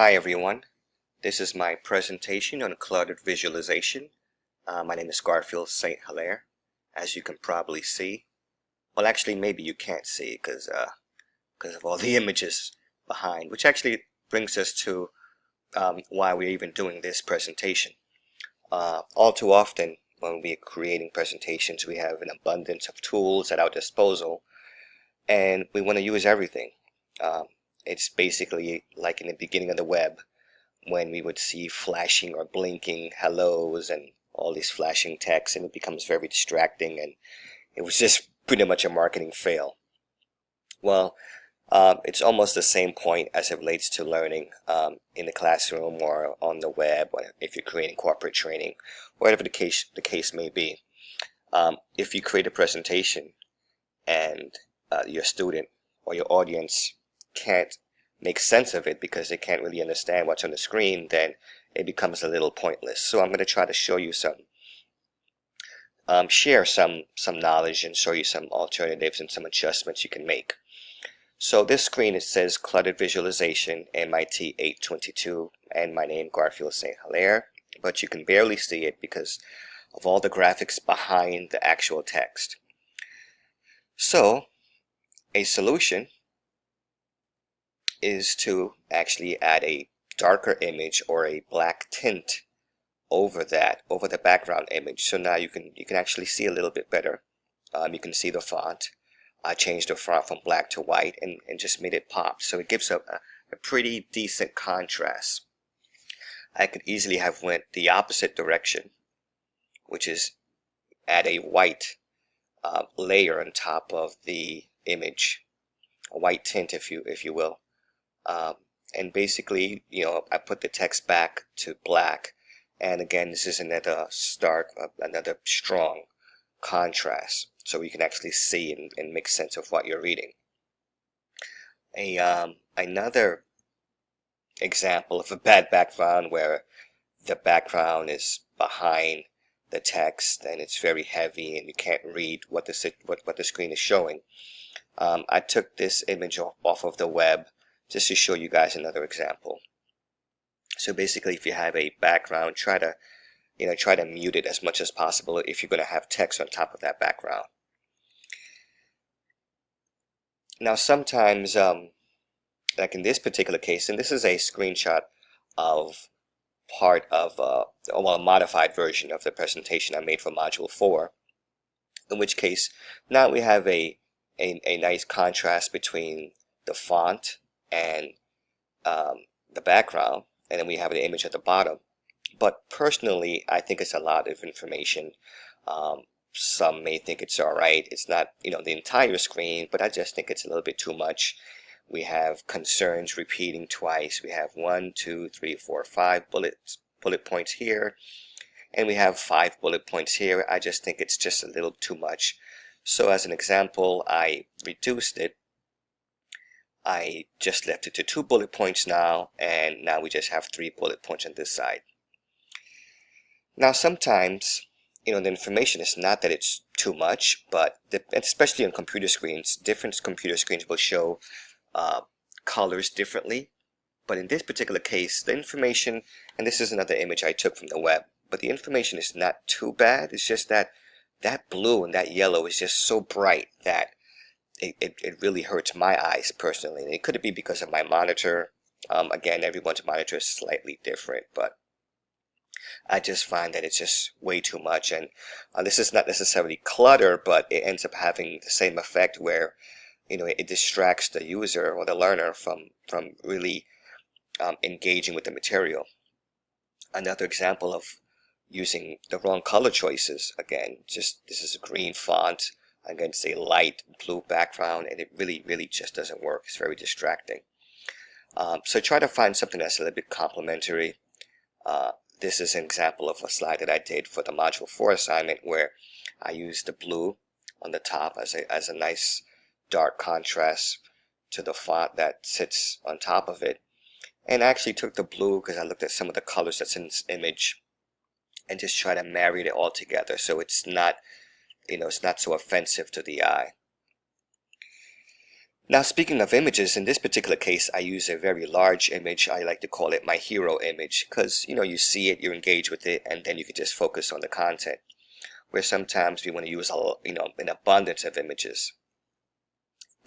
Hi everyone, this is my presentation on cluttered visualization. My name is Garfield St.Hilaire, as you can probably see. Well, actually maybe you can't see because of all the images behind, which actually brings us to why we're even doing this presentation. All too often when we're creating presentations, we have an abundance of tools at our disposal and we want to use everything. It's basically like in the beginning of the web, when we would see flashing or blinking hellos and all these flashing text, and it becomes very distracting, and it was just pretty much a marketing fail. Well, it's almost the same point as it relates to learning in the classroom or on the web, or if you're creating corporate training, whatever the case may be. If you create a presentation and your student or your audience can't make sense of it because they can't really understand what's on the screen, then it becomes a little pointless. So I'm going to try to show you share some knowledge and show you some alternatives and some adjustments you can make. So this screen, it says Cluttered Visualization, MIT 822, and my name Garfield St.Hilaire, but you can barely see it because of all the graphics behind the actual text. So a solution is to actually add a darker image or a black tint over the background image. So now you can actually see a little bit better. You can see the font. I changed the font from black to white and just made it pop. So it gives a pretty decent contrast. I could easily have went the opposite direction, which is add a white layer on top of the image, a white tint, if you will. And basically, I put the text back to black, and again, this is another another strong contrast, so you can actually see and make sense of what you're reading. Another example of a bad background, where the background is behind the text and it's very heavy and you can't read what the screen is showing. I took this image off of the web just to show you guys another example. So basically, if you have a background, try to mute it as much as possible if you're going to have text on top of that background. Now sometimes, like in this particular case, and this is a screenshot of part of a modified version of the presentation I made for Module 4, in which case now we have a nice contrast between the font and the background, and then we have the image at the bottom. But personally, I think it's a lot of information. Some may think it's alright. It's not, the entire screen, but I just think it's a little bit too much. We have concerns repeating twice. We have 1, 2, 3, 4, 5 bullet points here, and we have 5 bullet points here. I just think it's just a little too much. So as an example, I reduced it. I just left it to 2 bullet points now, and now we just have 3 bullet points on this side. Now sometimes, the information is not that it's too much, but especially on computer screens, different computer screens will show colors differently. But in this particular case, the information, and this is another image I took from the web, but the information is not too bad. It's just that blue and that yellow is just so bright that it really hurts my eyes personally. And it could be because of my monitor. Again, everyone's monitor is slightly different, but I just find that it's just way too much. And this is not necessarily clutter, but it ends up having the same effect where it distracts the user or the learner from really engaging with the material. Another example of using the wrong color choices, again, this is a green font against a light blue background, and it really just doesn't work. It's very distracting. So try to find something that's a little bit complementary. This is an example of a slide that I did for the Module 4 assignment, where I used the blue on the top as a nice dark contrast to the font that sits on top of it. And I actually took the blue because I looked at some of the colors that's in this image and just try to marry it all together so it's not, it's not so offensive to the eye. Now, speaking of images, in this particular case, I use a very large image. I like to call it my hero image because, you see it, you engage with it, and then you can just focus on the content. Where sometimes we want to use, an abundance of images.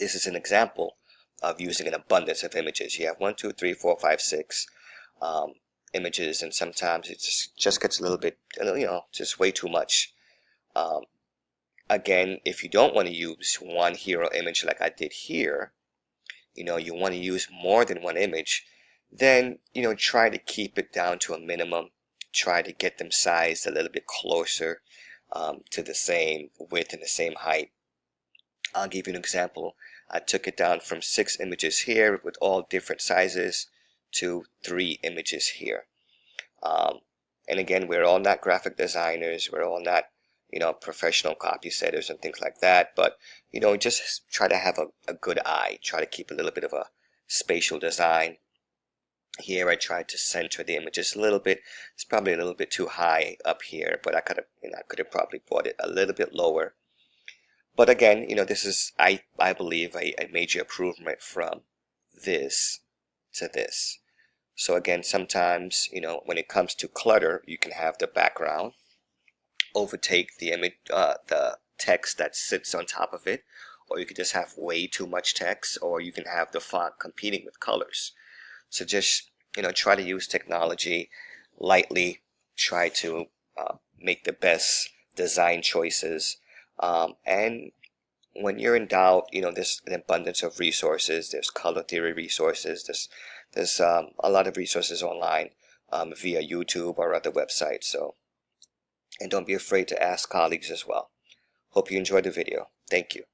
This is an example of using an abundance of images. You have 1, 2, 3, 4, 5, 6 images, and sometimes it just gets a little bit, just way too much. Again, if you don't want to use one hero image like I did here, you want to use more than one image, then, try to keep it down to a minimum. Try to get them sized a little bit closer to the same width and the same height. I'll give you an example. I took it down from 6 images here with all different sizes to 3 images here. And again, we're all not graphic designers. We're all not, professional copy setters and things like that. But, just try to have a good eye. Try to keep a little bit of a spatial design. Here I tried to center the images a little bit. It's probably a little bit too high up here, but I could have probably brought it a little bit lower. But again, this is, I believe, a major improvement from this to this. So again, sometimes, when it comes to clutter, you can have the background overtake the image, the text that sits on top of it, or you could just have way too much text, or you can have the font competing with colors. So just, try to use technology lightly, try to make the best design choices, and when you're in doubt, there's an abundance of resources. There's color theory resources. There's a lot of resources online via YouTube or other websites. So, and don't be afraid to ask colleagues as well. Hope you enjoyed the video. Thank you.